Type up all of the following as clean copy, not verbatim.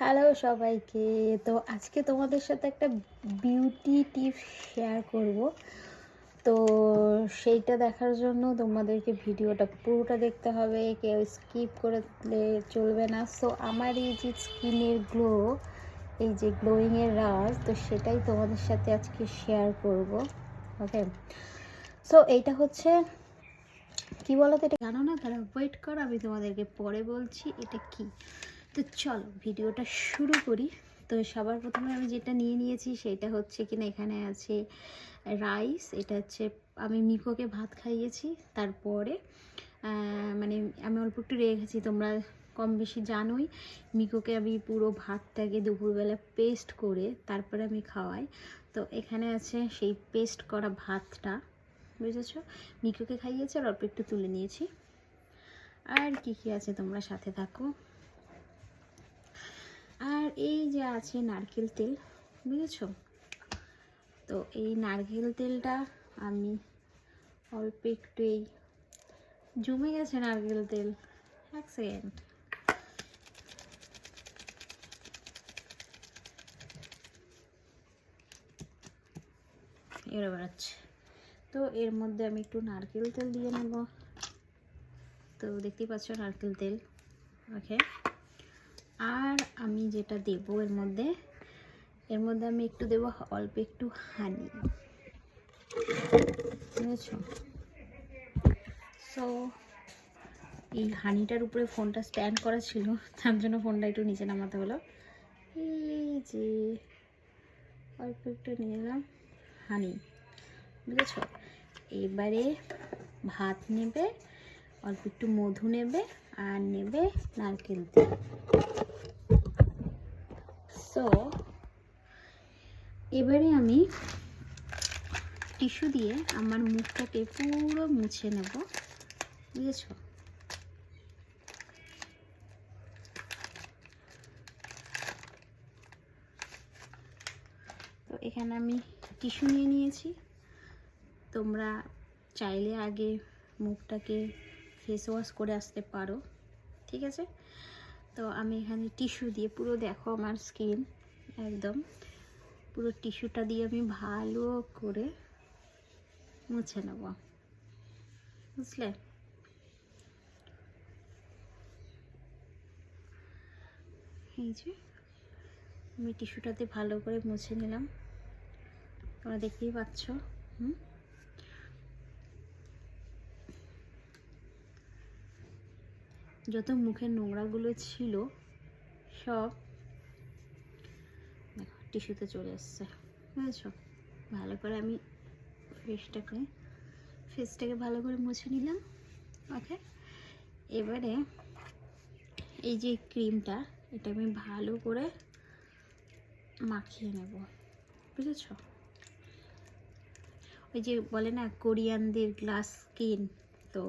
Hello সবাইকে। তো আজকে তোমাদের সাথে একটা বিউটি টিপস শেয়ার করব। তো সেইটা দেখার জন্য তোমাদেরকে ভিডিওটা পুরোটা দেখতে হবে, কেউ স্কিপ করে দিলে চলবে না। সো আমার এই যে স্কিনের গ্লো, এই যে গ্লোয়িংয়ের রাজ, তো সেটাই তোমাদের সাথে আজকে শেয়ার করব। ওকে, সো এইটা হচ্ছে কি বলো তো, এটা জানো না? তারা ওয়েট করো, আমি তোমাদেরকে পরে বলছি এটা কি। তো চলো ভিডিওটা শুরু করি। তো সবার প্রথমে আমি যেটা নিয়ে নিয়েছি সেটা হচ্ছে কিনা, এখানে আছে রাইস। এটা হচ্ছে আমি মিকোকে ভাত খাইয়েছি, তারপরে মানে আমি অল্প একটু রেখেছি, তোমরা কম বেশি জানোই। মিকোকে আমি পুরো ভাতটাকে দুপুরবেলা পেস্ট করে তারপরে আমি খাওয়াই। তো এখানে আছে সেই পেস্ট করা ভাতটা, বুঝেছো? মিকোকে খাইয়েছি আর অল্প একটু তুলে নিয়েছি। আর কি কি আছে তোমরা সাথে থাকো। আর এই যে আছে নারকেল তেল, বুঝেছো? তো এই নারকেল তেলটা আমি অল্প একটু, এই জমে গেছে নারকেল তেল, এক সেকেন্ড। এর বেড়াচ্ছে। তো এর মধ্যে আমি একটু নারকেল তেল দিয়ে নেব। তো দেখতেই পাচ্ছ নারকেল তেল। ওকে, আর আমি যেটা দেব এর মধ্যে আমি একটু দেব অল্প একটু হানি, বুঝেছো? সো এই হানিটার উপরে ফোনটা স্ট্যান্ড করা ছিল, তার জন্য ফোনটা একটু নিচে নামাতে হলো। এই যে অল্প একটু নিয়ে এলাম হানি, বুঝেছো? এবারে ভাত নেবে, অল্প একটু মধু নেবে, আর নেবে নারকেল তেল। সো এবারে আমি টিস্যু দিয়ে আমার মুখটাকে পুরো মুছে নেব, বুঝেছো? তো এখানে আমি টিস্যু নিয়ে নিয়েছি। তোমরা চাইলে আগে মুখটাকে ফেস ওয়াশ করে আসতে পারো, ঠিক আছে? তো আমি এখানে টিস্যু দিয়ে পুরো, দেখো আমার স্কিন একদম পুরো টিস্যুটা দিয়ে আমি ভালো করে মুছে নেব, বুঝলে? এই যে আমি টিস্যুটাতে ভালো করে মুছে নিলাম, তোমরা দেখতেই পাচ্ছ। যত মুখের নোংরাগুলো ছিল সব দেখো টিস্যুতে চলে এসছে, বুঝেছো? ভালো করে আমি ফেসটাকে ভালো করে মুছে নিলাম। ওকে, এবারে এই যে ক্রিমটা, এটা আমি ভালো করে মাখিয়ে নেব, বুঝেছো? ওই যে বলে না কোরিয়ানদের গ্লাস স্কিন, তো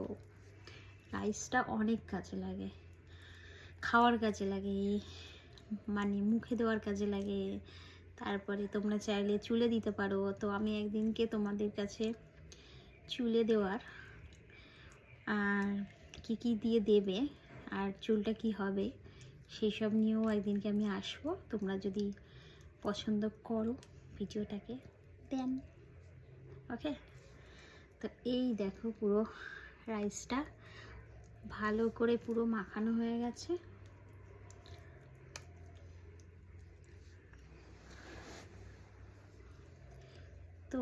রাইসটা অনেক কাজে লাগে, খাওয়ার কাজে লাগে, মানে মুখে দেওয়ার কাজে লাগে। তারপরে তোমরা চাইলে চুলে দিতে পারো। তো আমি একদিনকে তোমাদের কাছে চুলে দেওয়ার আর কি কি দিয়ে দেবে আর চুলটা কি হবে সেই সব নিয়েও একদিনকে আমি আসবো, তোমরা যদি পছন্দ করো ভিডিওটাকে দেন। ওকে, তো এই দেখো পুরো রাইসটা ভালো করে পুরো মাখানো হয়ে গেছে। তো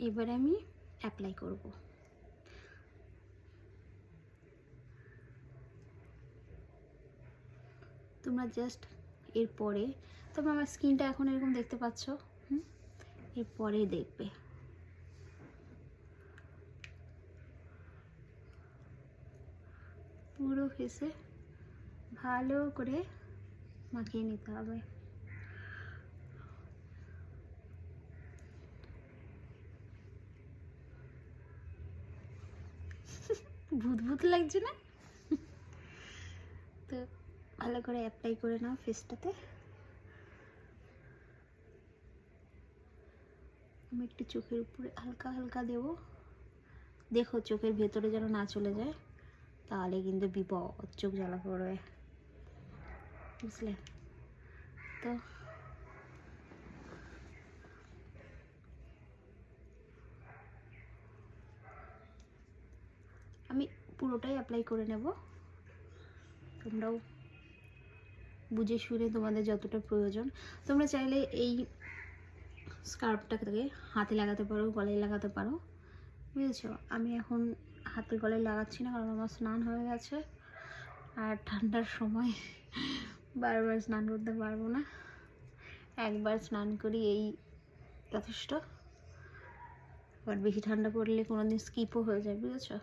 এবার আমি অ্যাপ্লাই করব। তোমরা জাস্ট এরপরে, তোমরা আমার স্কিনটা এখন এরকম দেখতে পাচ্ছ, এরপরে দেখবে পুরো ফেসে ভালো করে মাখিয়ে নিতে হবে। ভূত ভূত লাগছে না? তো ভালো করে অ্যাপ্লাই করে নাও ফেসটাতে। আমি একটু চোখের উপরে হালকা হালকা দেব, দেখো চোখের ভেতরে যেন না চলে যায়। তাহলে কিন্তু বিপদ, চোখ জ্বালা পড়বে, বুঝলে? তো আমি পুরোটাই অ্যাপ্লাই করে নেব, তোমরাও বুঝে শুনে তোমাদের যতটা প্রয়োজন। তোমরা চাইলে এই স্কার্ফটাকে হাতে লাগাতে পারো, গলায় লাগাতে পারো, বুঝেছো? আমি এখন হাতে গলায় লাগাচ্ছি না, কারণ আমার স্নান হয়ে গেছে, আর ঠান্ডার সময় বারবার স্নান করতে পারবো না, একবার স্নান করি এই যথেষ্ট। আবার বেশি ঠান্ডা পড়লে কোনো দিন স্কিপও হয়ে যায়, বুঝেছো?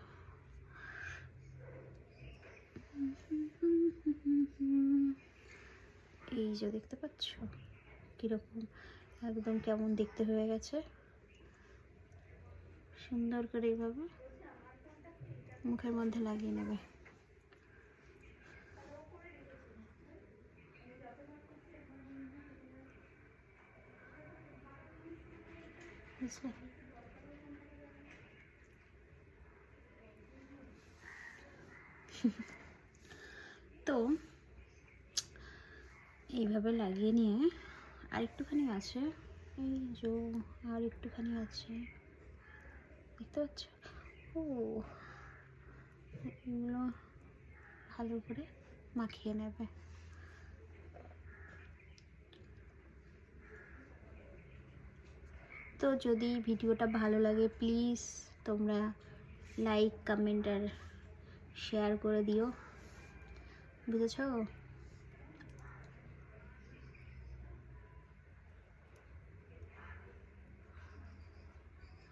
এই যে দেখতে পাচ্ছ কীরকম একদম কেমন দেখতে হয়ে গেছে। সুন্দর করে এইভাবে মুখের মধ্যে লাগিয়ে নেবে। বুঝলে? তো এইভাবে লাগিয়ে নিয়ে আর একটুখানি আছে, এই যে আর একটুখানি আছে, দেখতে পাচ্ছ? ও, এগুলো ভালো করে মাখিয়ে নেবে। তো যদি ভিডিওটা ভালো লাগে প্লিজ তোমরা লাইক, কমেন্ট আর শেয়ার করে দিও, বুঝেছো?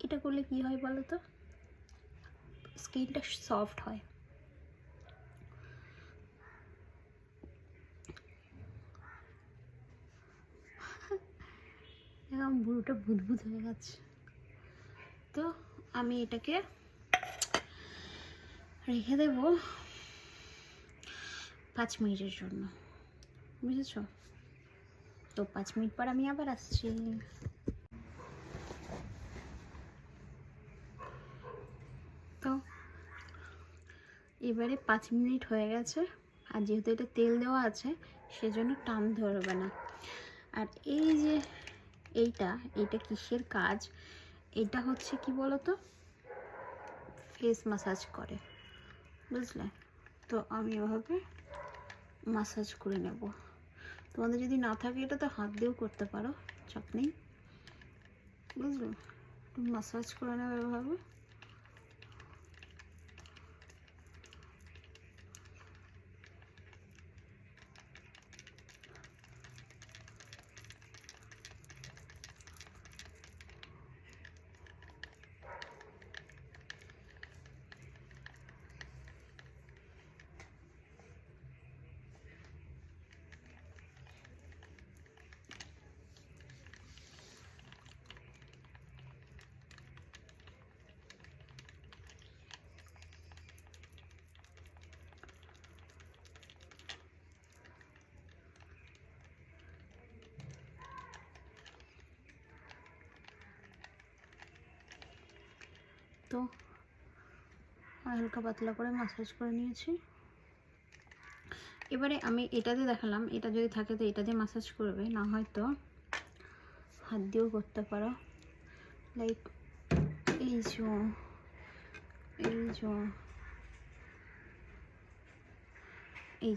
এটা করলে কি হয় বলো তো, স্কিনটা সফট হয়। এখন বুড়োটা বুদবুদ হয়ে গেছে। তো আমি এটাকে রেখে দেব 5 মিনিটের জন্য, বুঝেছো? তো 5 মিনিট পর আমি আবার আসছি। তো এবারে 5 মিনিট হয়ে গেছে, আর যেহেতু এটা তেল দেওয়া আছে সেজন্য টান ধরবে না। আর এই যে এইটা কিসের কাজ, এটা হচ্ছে কি বলো তো, ফেস মাসাজ করে, বুঝলে? তো আমি এভাবে মাসাজ করে নেব। তোমাদের যদি না থাকে এটা তো হাত দিয়েও করতে পারো, চাপ নেই, বুঝলে? মাসাজ করে নেবে এভাবে। তো হালকা পাতলা করে মাসাজ করে নিয়েছি। এবারে আমি এটাতে দেখালাম, এটা যদি থাকে তো এটা দিয়ে মাসাজ করবে, না হয়তো হাত দিয়েও করতে পারো। লাইক এই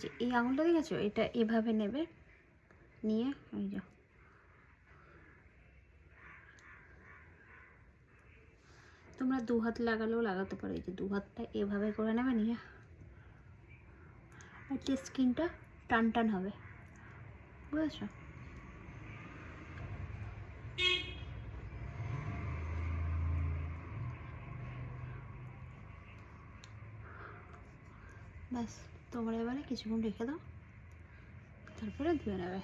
যে এই আঙুলটা দেখেছো, এটা এভাবে নেবে, নিয়ে এই যে তোমরা 2 হাত লাগালেও লাগাতে পারো, এই যে 2 হাতটা এভাবে করে নেবে, নিয়ে একটা স্কিনটা টান টান হবে, বুঝেছো? ব্যাস, তোমরা এবারে কিছুক্ষণ রেখে দাও, তারপরে ধুয়ে নেবে।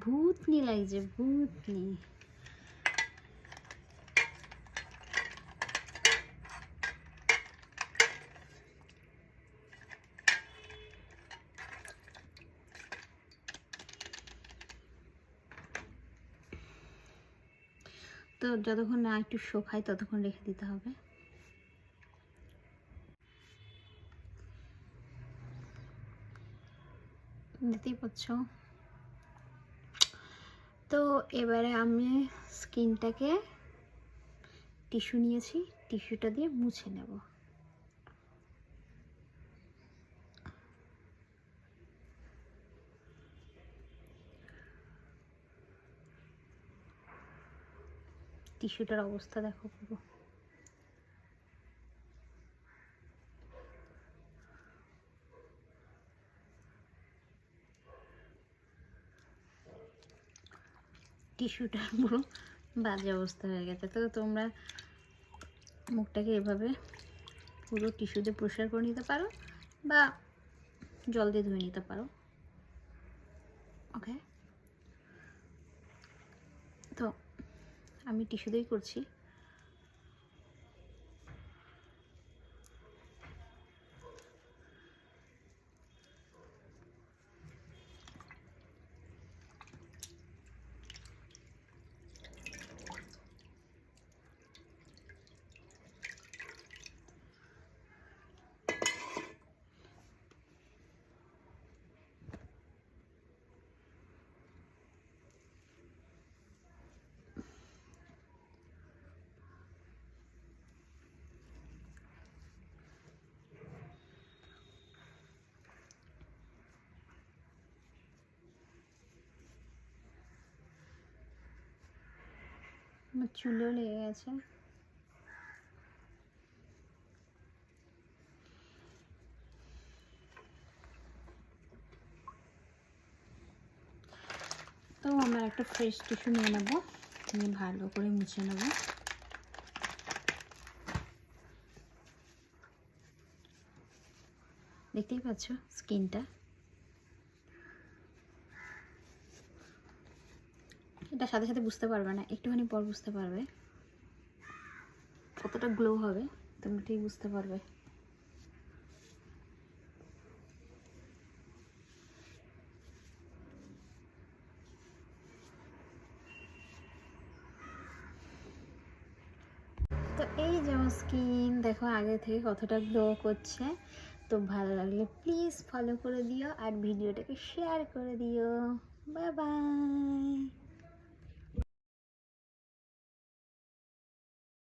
ভূতনি লাগছে, ভূতনি। তো যতক্ষণ না একটু শুকায় ততক্ষণ রেখে দিতে হবে। দেখতেই পাচ্ছ। তো এবারে আমি স্কিনটাকে টিস্যু নিয়েছি, টিস্যুটা দিয়ে মুছে নেব। টিস্যুটার অবস্থা দেখো পুরো। টিস্যুটার পুরো বাজে অবস্থা হয়ে গেছে। তো তোমরা মুখটাকে এভাবে পুরো টিস্যু দিয়ে পরিষ্কার করে নিতে পারো বা জল দিয়ে ধুয়ে নিতে পারো। ওকে, তো আমি টিস্যু দিয়েই করছি। আমার চুলেও লেগে গেছে। তো আমরা একটা ফ্রেশ টিস্যু নিয়ে নেব, নিয়ে ভালো করে মুছে নেব। দেখতেই পাচ্ছ স্কিনটা। এটা সাথে সাথে বুঝতে পারবে না, একটুখানি পর বুঝতে পারবে কতটা গ্লো হবে, তোমরা ঠিক বুঝতে পারবে। তো এই যেমন স্কিন দেখো আগে থেকে কতটা গ্লো করছে। তো ভালো লাগলে প্লিজ ফলো করে দিও আর ভিডিওটাকে শেয়ার করে দিও। Bye bye.